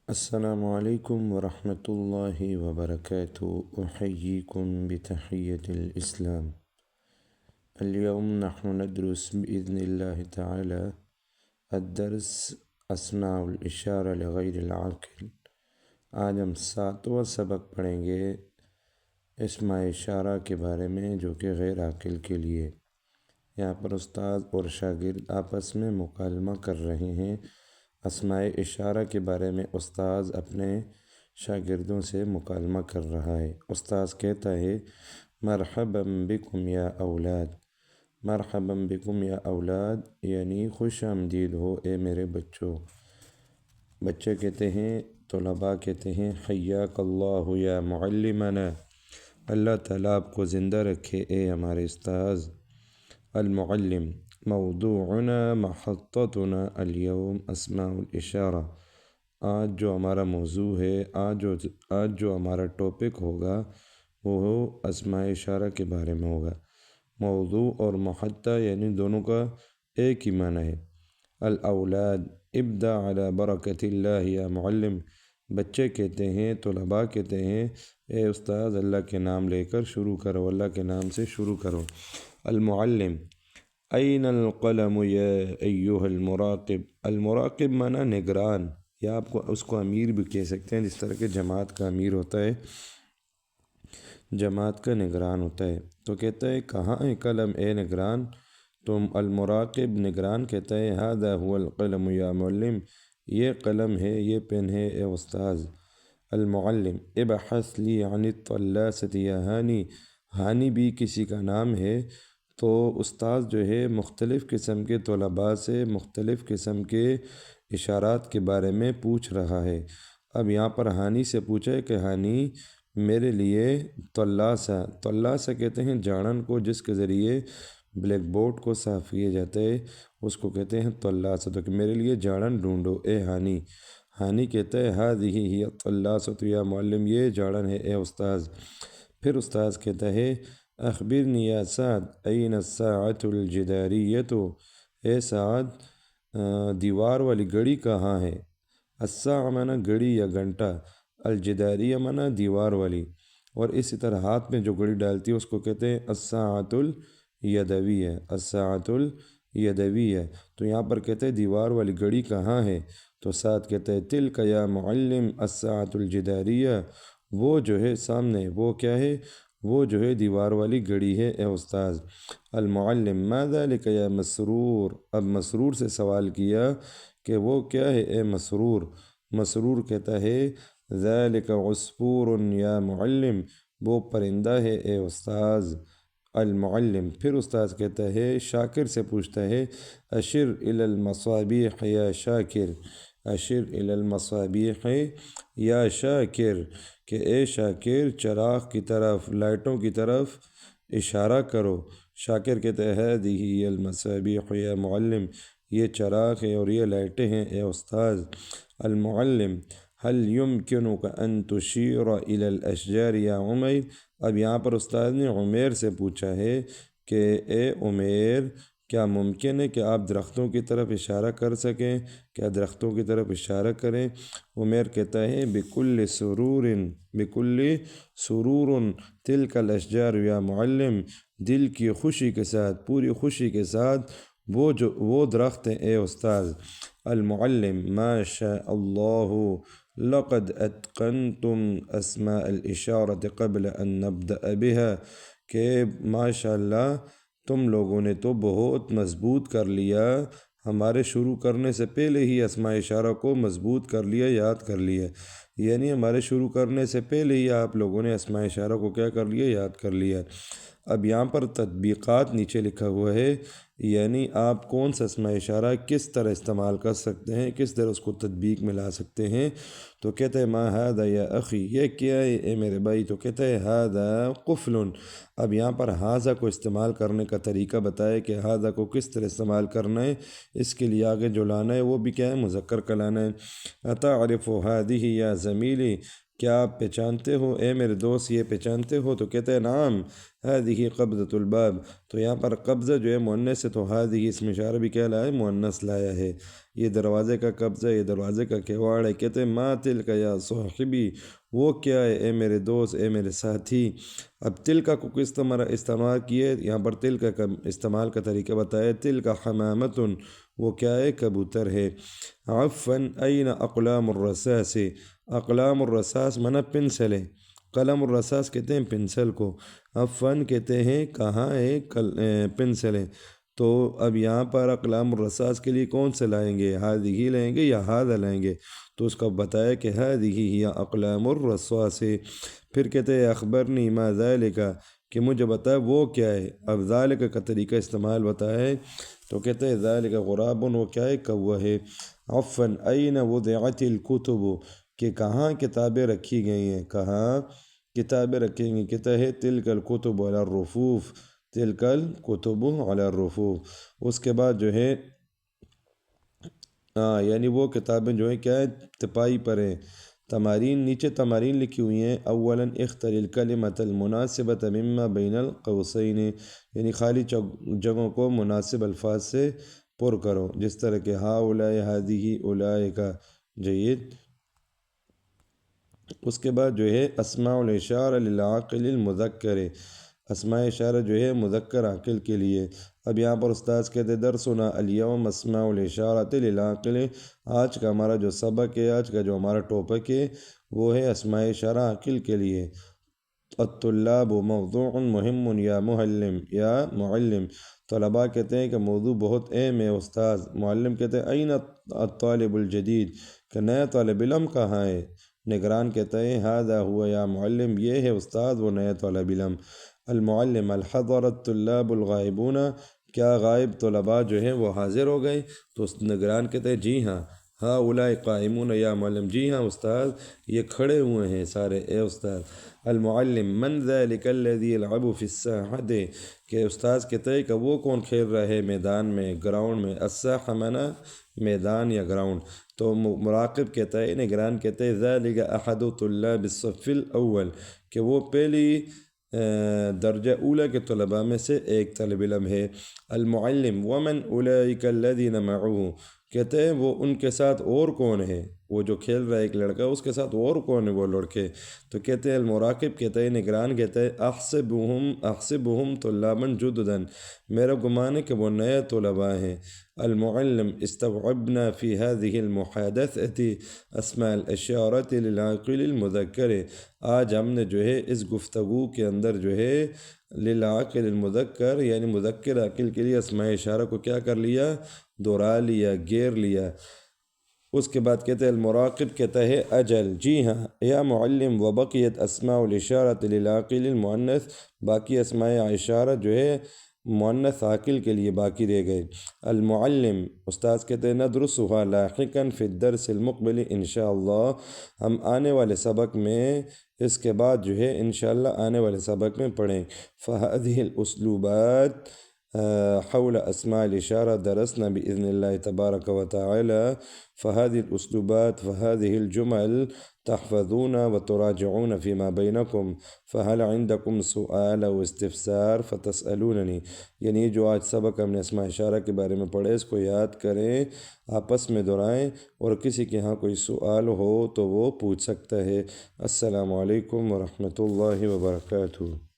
السلام علیکم ورحمۃ اللہ وبرکاتہ احییکم بتحیۃ الاسلام۔ اليوم نحن ندرس بإذن اللہ تعالی الدرس اسماء الاشارہ لغیر العاقل۔ آج ہم 7واں سبق پڑھیں گے اسماء اشارہ کے بارے میں جو کہ غیر عاقل کے لیے۔ یہاں پر استاد اور شاگرد آپس میں مکالمہ کر رہے ہیں۔ اسماء اشارہ کے بارے میں استاذ اپنے شاگردوں سے مکالمہ کر رہا ہے۔ استاذ کہتا ہے مرحبا بکم یا اولاد، مرحبا بکم یا اولاد یعنی خوش آمدید ہو اے میرے بچوں۔ بچے کہتے ہیں، طلباء کہتے ہیں حیاک اللہ یا معلمنا، اللہ تعالیٰ آپ کو زندہ رکھے اے ہمارے استاذ۔ المعلم موضوعنا محطتنا اليوم اسماء الاشارہ، آج جو ہمارا موضوع ہے، آج جو ہمارا ٹاپک ہوگا وہ اسماء اشارہ کے بارے میں ہوگا۔ موضوع اور محطہ یعنی دونوں کا ایک ہی معنی ہے۔ الاولاد ابدا علی برکت اللہ یا معلم، بچے کہتے ہیں، طلباء کہتے ہیں اے استاذ اللہ کے نام لے کر شروع کرو، اللہ کے نام سے شروع کرو۔ المعلم این القلم یا ایہا المراقب، المراقب معنی نگران، یا آپ کو اس کو امیر بھی کہہ سکتے ہیں، جس طرح کہ جماعت کا امیر ہوتا ہے، جماعت کا نگران ہوتا ہے۔ تو کہتا ہے کہاں ہے قلم اے نگران؟ تم المراقب نگران کہتا ہے ھذا ھو القلم یا معلم، یہ قلم ہے، یہ پین ہے اے استاذ۔ المعلم ابحث لی عن الطلاسة یا ہانی، ہانی بھی کسی کا نام ہے۔ تو استاذ جو ہے مختلف قسم کے طلباء سے مختلف قسم کے اشارات کے بارے میں پوچھ رہا ہے۔ اب یہاں پر ہانی سے پوچھا ہے کہ ہانی میرے لیے طلاسہ کہتے ہیں جاڑن کو، جس کے ذریعے بلیک بورڈ کو صاف کیا جاتا ہے، اس کو کہتے ہیں طلاسہ۔ تو کہ میرے لیے جاڑن ڈھونڈو اے ہانی۔ ہانی کہتا ہے ھذہ ہی الطلاسة یا معلم، یہ جاڑن ہے اے استاذ۔ پھر استاذ کہتا ہے اخبرنی یا سعد این الساعة الجداریۃ، اے سعد دیوار والی گھڑی کہاں ہے؟ الساعہ معنی گھڑی یا گھنٹہ، الجداریہ معنی دیوار والی، اور اسی طرح ہاتھ میں جو گھڑی ڈالتی ہے اس کو کہتے ہیں الساعۃ الیدویہ، الساعۃ الیدویہ۔ تو یہاں پر کہتے ہیں دیوار والی گھڑی کہاں ہے؟ تو سعد کہتے ہیں تلک یا معلم الساعۃ الجداریہ، وہ جو ہے سامنے، وہ کیا ہے؟ وہ جو ہے دیوار والی گھڑی ہے اے استاذ۔ المعلم ما ذلک یا مسرور، اب مسرور سے سوال کیا کہ وہ کیا ہے اے مسرور؟ مسرور کہتا ہے ذلک عصفور یا معلم، وہ پرندہ ہے اے استاذ۔ المعلم پھر استاذ کہتا ہے شاکر سے پوچھتا ہے اشر الی المصابیح یا شاکر، اشر الی المصابیح یا شاکر، کہ اے شاکر چراغ کی طرف، لائٹوں کی طرف اشارہ کرو۔ شاکر کہتا ہے ھذہ ہی المصابیح یا معلم، یہ چراغ ہے اور یہ لائٹیں ہیں اے استاذ۔ المعلم هل يمكنك ان تشیر الی الاشجار یا عمیر، اب یہاں پر استاد نے عمیر سے پوچھا ہے کہ اے عمیر کیا ممکن ہے کہ آپ درختوں کی طرف اشارہ کر سکیں؟ کیا درختوں کی طرف اشارہ کریں؟ عمیر کہتا ہے بکل سرور، بکل سرور تلک الاشجار یا معلم، دل کی خوشی کے ساتھ، پوری خوشی کے ساتھ وہ درخت ہیں اے استاذ۔ المعلم ما شاء اللہ لقد اتقنتم اسماء الاشارۃ قبل ان نبدأ بها، کہ ماشاء اللہ تم لوگوں نے تو بہت مضبوط کر لیا، ہمارے شروع کرنے سے پہلے ہی اسماء اشارہ کو مضبوط کر لیا، یاد کر لیا، یعنی ہمارے شروع کرنے سے پہلے ہی آپ لوگوں نے اسماء اشارہ کو کیا کر لیا؟ یاد کر لیا۔ اب یہاں پر تطبیقات نیچے لکھا ہوا ہے، یعنی آپ کون سا اسماء اشارہ کس طرح استعمال کر سکتے ہیں، کس طرح اس کو تطبیق میں لا سکتے ہیں۔ تو کہتا ہے ما ھذا یا اخی، یہ کیا ہے اے میرے بھائی؟ تو کہتا ہے ھذا قفل۔ اب یہاں پر ھذا کو استعمال کرنے کا طریقہ بتایا کہ ھذا کو کس طرح استعمال کرنا ہے، اس کے لیے آگے جو لانا ہے وہ بھی کیا ہے؟ مذکر کا لانا ہے۔ اتعرف ھذہ یا زمیلی، کیا آپ پہچانتے ہو اے میرے دوست، یہ پہچانتے ہو؟ تو کہتے ہیں نعم ھذہ قبضۃ الباب، تو یہاں پر قبضہ جو ہے مؤنث ہے، تو ھذہ اس میں اشارہ بھی کیا لایا ہے؟ مؤنث لایا ہے۔ یہ دروازے کا قبضہ، یہ دروازے کا کیواڑ ہے۔ کہتے ہیں ما تلک یا صاحبی، وہ کیا ہے اے میرے دوست، اے میرے ساتھی۔ اب تلک کو کس طرح استعمال کیے، یہاں پر تلک کا استعمال کا طریقہ بتایا۔ تلک حمامۃ، وہ کیا ہے، کبوتر ہے۔ عفن این اقلام الرصاص، اقلام الرصاص منع پنسل ہے، قلم الرصاص کہتے ہیں پنسل کو، عفن کہتے ہیں کہاں ہے پنسل ہے۔ تو اب یہاں پر اقلام الرصاص کے لیے کون سے لائیں گے، ہذہ لائیں گے یا ھذا لائیں گے؟ تو اس کو بتایا کہ ہذہ ہی اقلام الرصاص۔ پھر کہتے ہیں اخبرنی ما ذالک، کہ مجھے بتایا وہ کیا ہے۔ اب ذالک کا طریقہ استعمال بتایا ہے، تو کہتے ہیں ذالک غراب، وہ کیا ہے، کوہ ہے۔ عفن این وضعت الکتب، کہ کہاں کتابیں رکھی گئی ہیں، کہاں کتابیں رکھی گئی، کہتا ہے تلک الکتب علی الرفوف، تلک الکتب علی الرفوف۔ اس کے بعد جو ہے یعنی وہ کتابیں جو ہیں کیا ہے، تپائی پر ہیں۔ تمارین، نیچے تمارین لکھی ہوئی ہیں۔ اولا اختر الکلمۃ المناسبۃ مما بین القوسین، یعنی خالی جگہوں کو مناسب الفاظ سے پر کرو، جس طرح کہ ہؤلاء، ہذہ، اولئک۔ جید۔ اس کے بعد جو ہے اسماء الاشارہ للعاقل المذکر، اسماء اشارہ جو ہے مذکر عاقل کے لیے۔ اب یہاں پر استاذ کہتے درسنا الیوم اسماء الاشارۃ للعاقل، آج کا ہمارا جو سبق ہے، آج کا جو ہمارا ٹاپک ہے، وہ ہے اسماء اشارہ عاقل کے لیے۔ الطلاب موضوع مہم یا معلم، طلباء کہتے ہیں کہ موضوع بہت اہم ہے استاذ۔ معلم کہتے ہیں این الطالب الجدید، کہ نیا طالب علم کہاں ہے۔ نگران کہتا ہے ھذا ہوا یا معلم، یہ ہے استاد وہ نیا طالب علم۔ المعلم الحضر الطلاب الغائبون، کیا غائب طلباء جو ہیں وہ حاضر ہو گئے؟ تو نگران کہتے ہیں جی ہاں۔ ہؤلاء قائمون یا معلم، جی ہاں استاد یہ کھڑے ہوئے ہیں سارے اے استاد۔ المعلم من ذلک الذی یلعب فی الساحۃ، کہ استاذ کہتے ہیں کہ وہ کون کھیل رہا ہے میدان میں، گراؤنڈ میں۔ الساحہ معنی میدان یا گراؤنڈ۔ تو مراقب کہتا ہے، نگران کہتے ہیں ذلک احد طلاب الصف الاول، کہ وہ پہلی درجہ اولا کے طلباء میں سے ایک طالب علم ہے۔ المعلم ومن اولئک الذین معه، کہتے ہیں وہ ان کے ساتھ اور کون ہے، وہ جو کھیل رہا ہے ایک لڑکا، اس کے ساتھ اور کون ہے وہ لڑکے؟ تو کہتے ہیں المراقب کہتا ہے، نگران کہتا ہے احسبهم طلابا جددا، میرا گمان ہے کہ وہ نئے طلباء ہیں۔ المعلم استوعبنا فی هذه المحادثة اسماء الاشارة للعاقل المذکر، آج ہم نے جو ہے اس گفتگو کے اندر جو ہے للعاقل المذکر، یعنی مذکر عاقل کے لیے اسماء اشارہ کو کیا کر لیا، دہرا لیا، گیر لیا۔ اس کے بعد کہتے ہیں المراقب کہتا ہے اجل، جی ہاں یا معلم، وبقیت اسماء الاشارۃ للعاقل المؤنث، باقی اسماء اشارہ جو ہے مؤنث عاقل کے لیے باقی رہ گئے۔ المعلم استاذ کہتے ہیں ندرسها لاحقا فی الدرس المقبل انشاءاللہ، ہم آنے والے سبق میں اس کے بعد جو ہے انشاءاللہ آنے والے سبق میں پڑھیں۔ فهذه الاسلوبات حول اسماء الاشارہ درسنا باذن اللہ تبارک و تعالی، فهذه الاسلوبات فهذه الجمل تحفظون وتراجعون فيما بينكم، فهل عندكم سؤال او استفسار فتسألوننی، یعنی جو آج سبق ہم نے اسماء اشارہ کے بارے میں پڑھے، اس کو یاد کریں، آپس میں دہرائیں، اور کسی کے ہاں کوئی سوال ہو تو وہ پوچھ سکتا ہے۔ السلام علیکم ورحمۃ اللہ وبرکاتہ۔